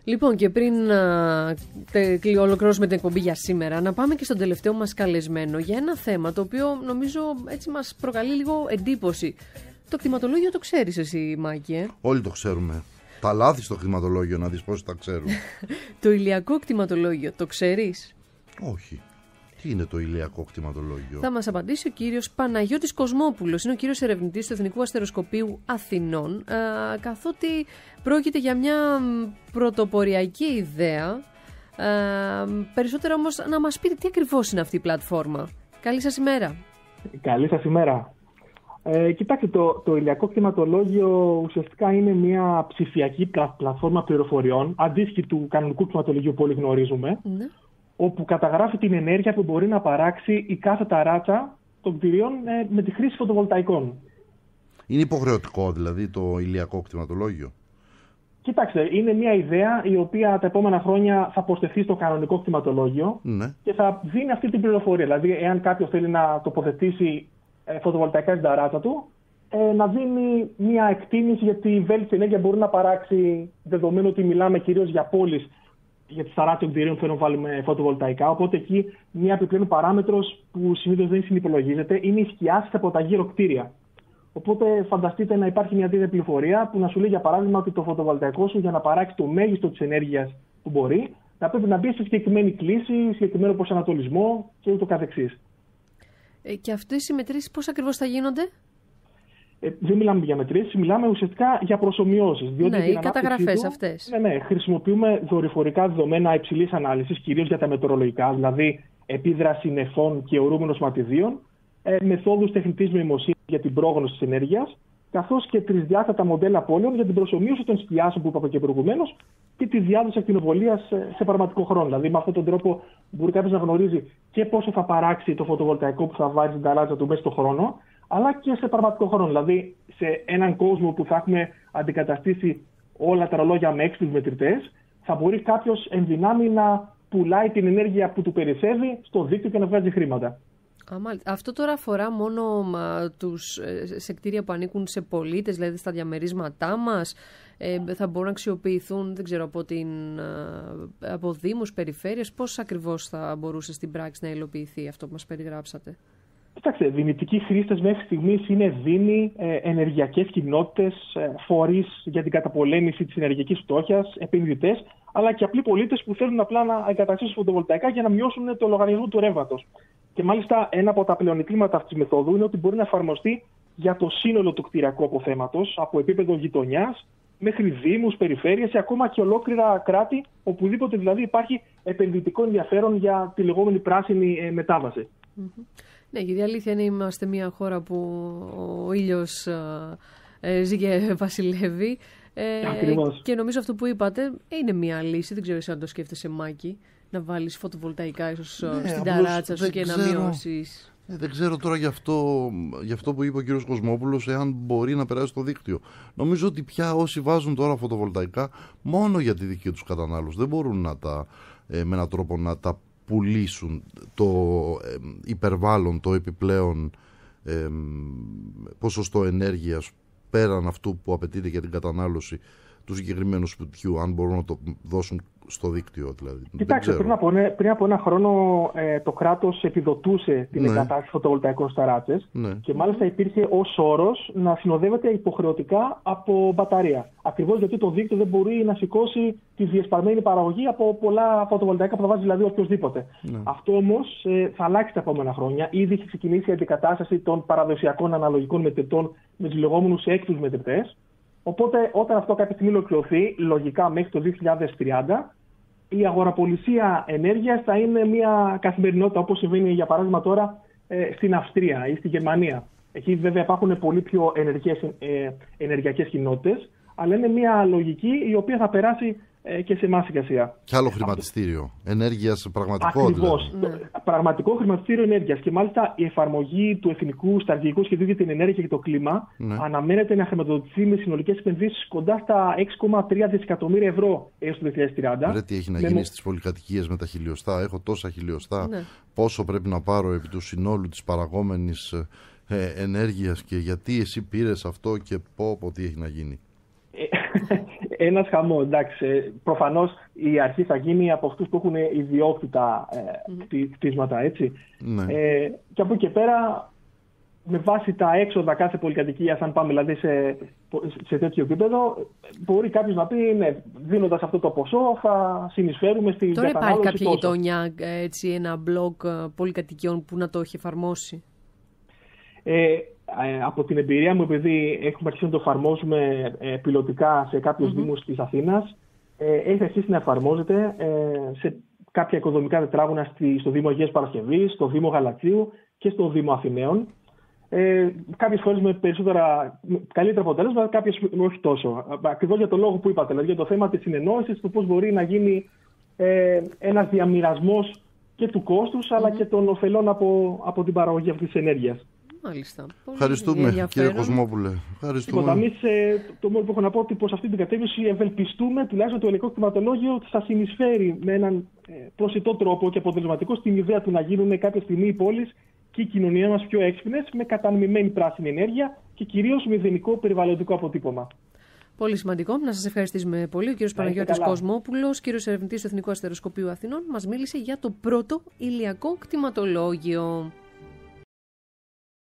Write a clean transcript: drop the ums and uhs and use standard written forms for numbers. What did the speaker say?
Λοιπόν, και πριν ολοκληρώσουμε την εκπομπή για σήμερα, να πάμε και στον τελευταίο μας καλεσμένο για ένα θέμα το οποίο νομίζω έτσι μας προκαλεί λίγο εντύπωση. Το κτηματολόγιο το ξέρεις εσύ, Μάκη, Όλοι το ξέρουμε. Τα λάθη στο κτηματολόγιο, να δεις πόσοι τα ξέρουν. Το ηλιακό κτηματολόγιο το ξέρεις? Όχι. Τι είναι το ηλιακό κτηματολόγιο? Θα μας απαντήσει ο κύριος Παναγιώτης Κοσμόπουλος. Είναι ο κύριος ερευνητής του Εθνικού Αστεροσκοπείου Αθηνών, καθότι πρόκειται για μια πρωτοποριακή ιδέα. Περισσότερο όμως να μας πείτε τι ακριβώς είναι αυτή η πλατφόρμα. Καλή σας ημέρα. Καλή σας ημέρα. Κοιτάξτε, το ηλιακό κτηματολόγιο ουσιαστικά είναι μια ψηφιακή πλατφόρμα πληροφοριών, αντίστοιχη του κανονικού κτηματολογίου που όλοι γνωρίζουμε, όπου καταγράφει την ενέργεια που μπορεί να παράξει η κάθε ταράτσα των κτηρίων με τη χρήση φωτοβολταϊκών. Είναι υποχρεωτικό δηλαδή το ηλιακό κτηματολόγιο? Κοιτάξτε, είναι μια ιδέα η οποία τα επόμενα χρόνια θα προσθεθεί στο κανονικό κτηματολόγιο και θα δίνει αυτή την πληροφορία. Δηλαδή, εάν κάποιος θέλει να τοποθετήσει φωτοβολταϊκά στην ταράτσα του, να δίνει μια εκτίμηση για τη βέλτιστη ενέργεια μπορεί να παράξει, δεδομένου ότι μιλάμε κυρίως για πόλεις, για τις ταράτσες των κτηρίων που θέλουν να βάλουμε φωτοβολταϊκά. Οπότε εκεί μια επιπλέον παράμετρος που συνήθως δεν συνυπολογίζεται είναι οι σκιάσεις από τα γύρω κτίρια. Οπότε φανταστείτε να υπάρχει μια τέτοια πληροφορία που να σου λέει για παράδειγμα ότι το φωτοβολταϊκό σου για να παράξει το μέγιστο της ενέργειας που μπορεί να πρέπει να μπει σε συγκεκριμένη κλίση, συγκεκριμένο προσανατολισμό και ούτω καθεξής. Και αυτές οι μετρήσεις πώς ακριβώς θα γίνονται? Δεν μιλάμε για μετρήσεις, μιλάμε ουσιαστικά για προσομοιώσεις. Ναι, οι καταγραφές αυτές. Ναι, χρησιμοποιούμε δορυφορικά δεδομένα υψηλής ανάλυσης, κυρίως για τα μετεωρολογικά, δηλαδή επίδραση νεφών και ορούμενων σωματιδίων, μεθόδους τεχνητής νοημοσύνης για την πρόγνωση της ενέργειας, καθώς και τρισδιάστατα μοντέλα πόλεων για την προσομοίωση των σκιάσεων που είπαμε και προηγουμένως και τη διάδοση ακτινοβολίας σε πραγματικό χρόνο. Δηλαδή, με αυτόν τον τρόπο μπορεί κάποιος να γνωρίζει και πόσο θα παράξει το φωτοβολταϊκό που θα βάλει στην ταράτσα του μέσα στον χρόνο, αλλά και σε πραγματικό χρόνο. Δηλαδή, σε έναν κόσμο που θα έχουμε αντικαταστήσει όλα τα ρολόγια με έξυπνους μετρητές, θα μπορεί κάποιος εν δυνάμει να πουλάει την ενέργεια που του περισσεύει στο δίκτυο και να βγάζει χρήματα. Αυτό τώρα αφορά μόνο σε κτίρια που ανήκουν σε πολίτες, δηλαδή στα διαμερίσματά μας, θα μπορούν να αξιοποιηθούν, δεν ξέρω, από δήμους, περιφέρειες. Πώς ακριβώς θα μπορούσε στην πράξη να υλοποιηθεί αυτό που μας περιγράψατε? Κοιτάξτε, δυνητικοί χρήστες μέχρι στιγμής είναι δήμοι, ενεργειακές κοινότητες, φορείς για την καταπολέμηση της ενεργειακής φτώχειας, επενδυτές, αλλά και απλοί πολίτες που θέλουν απλά να εγκαταστήσουν φωτοβολταϊκά για να μειώσουν το λογαριασμό του ρεύματος. Και μάλιστα ένα από τα πλεονεκτήματα αυτής της μεθόδου είναι ότι μπορεί να εφαρμοστεί για το σύνολο του κτηριακού αποθέματος, από επίπεδο γειτονιάς μέχρι δήμους, περιφέρειες και ακόμα και ολόκληρα κράτη, οπουδήποτε δηλαδή υπάρχει επενδυτικό ενδιαφέρον για τη λεγόμενη πράσινη μετάβαση. Ναι, γιατί η αλήθεια είναι είμαστε μια χώρα που ο ήλιος ζει και βασιλεύει. Και νομίζω αυτό που είπατε είναι μια λύση. Δεν ξέρω εσύ αν το σκέφτεσαι, Μάκη, να βάλεις φωτοβολταϊκά ίσως στην ταράτσα σου και να μειώσεις. Δεν ξέρω τώρα γι' αυτό που είπε ο κύριος Κοσμόπουλος, εάν μπορεί να περάσει στο δίκτυο. Νομίζω ότι πια όσοι βάζουν τώρα φωτοβολταϊκά μόνο για τη δική τους κατανάλωση δεν μπορούν με έναν τρόπο να τα πουλήσουν το υπερβάλλον, το επιπλέον ποσοστό ενέργειας πέραν αυτού που απαιτείται για την κατανάλωση του συγκεκριμένου σπιτιού, αν μπορούν να το δώσουν στο δίκτυο δηλαδή. Κοιτάξτε, πριν από ένα χρόνο το κράτος επιδοτούσε την εγκατάσταση φωτοβολταϊκών ταράτσες και μάλιστα υπήρχε ως όρος να συνοδεύεται υποχρεωτικά από μπαταρία. Ακριβώς γιατί το δίκτυο δεν μπορεί να σηκώσει τη διασπαρμένη παραγωγή από πολλά φωτοβολταϊκά που θα βάζει δηλαδή οποιοδήποτε. Αυτό όμως θα αλλάξει τα επόμενα χρόνια. Ήδη έχει ξεκινήσει η αντικατάσταση των παραδοσιακών αναλογικών μετρητών με τους λεγόμενους έξυπνους μετρητές. Οπότε, όταν αυτό κάποια στιγμή ολοκληρωθεί, λογικά μέχρι το 2030, η αγοραπολισία ενέργειας θα είναι μια καθημερινότητα, όπως συμβαίνει για παράδειγμα τώρα στην Αυστρία ή στη Γερμανία. Εκεί βέβαια υπάρχουν πολύ πιο ενεργειακές κοινότητες, αλλά είναι μια λογική η οποία θα περάσει και σε εμάς σιγά σιγά. Και άλλο χρηματιστήριο ενέργειας πραγματικό. Ακριβώς. Δηλαδή. Πραγματικό χρηματιστήριο ενέργειας. Και μάλιστα η εφαρμογή του Εθνικού Στρατηγικού Σχεδίου για την Ενέργεια και το Κλίμα αναμένεται να χρηματοδοτηθεί με συνολικές επενδύσεις κοντά στα 6,3 δισεκατομμύρια ευρώ έως το 2030. Ρε, τι έχει να γίνει στις πολυκατοικίες με τα χιλιοστά. Έχω τόσα χιλιοστά. Πόσο πρέπει να πάρω επί του συνόλου της παραγόμενης ενέργειας και γιατί εσύ πήρες αυτό και τι έχει να γίνει. Ένας χαμό, εντάξει. Προφανώς η αρχή θα γίνει από αυτούς που έχουν ιδιόκτητα κτίσματα, έτσι. Ναι. Και από εκεί και πέρα, με βάση τα έξοδα κάθε πολυκατοικίας, αν πάμε δηλαδή σε τέτοιο επίπεδο, μπορεί κάποιος να πει, ναι, δίνοντας αυτό το ποσό θα συνεισφέρουμε στην κατανάλωση. Τώρα υπάρχει κάποια γειτονιά, έτσι, ένα μπλοκ πολυκατοικιών που να το έχει εφαρμόσει? Από την εμπειρία μου, επειδή έχουμε αρχίσει να το εφαρμόζουμε πιλωτικά σε κάποιους δήμους της Αθήνας, έχει αρχίσει να εφαρμόζεται σε κάποια οικοδομικά τετράγωνα στο Δήμο Αγίας Παρασκευής, στο Δήμο Γαλατσίου και στο Δήμο Αθηναίων. Κάποιες φορές με καλύτερα αποτέλεσμα, κάποιες όχι τόσο. Ακριβώς για το λόγο που είπατε, δηλαδή για το θέμα της συνεννόησης, του πώς μπορεί να γίνει ένας διαμοιρασμός και του κόστους, αλλά και των ωφελών από την παραγωγή αυτής της ενέργειας. Μάλιστα. Ευχαριστούμε, κύριε Κοσμόπουλε. Εμείς το μόνο που έχω να πω ότι προς αυτή την κατεύθυνση ευελπιστούμε τουλάχιστον το ελληνικό κτηματολόγιο θα συνεισφέρει με έναν προσιτό τρόπο και αποτελεσματικό στην ιδέα του να γίνουν κάποια στιγμή οι πόλεις και η κοινωνία μας πιο έξυπνες, με κατανοημένη πράσινη ενέργεια και κυρίως μηδενικό περιβαλλοντικό αποτύπωμα. Πολύ σημαντικό. Να σας ευχαριστήσουμε πολύ. Ο κύριος Παναγιώτης Κοσμόπουλος, κύριος ερευνητής του Εθνικού Αστεροσκοπείου Αθηνών, μας μίλησε για το πρώτο ηλιακό κτηματολόγιο.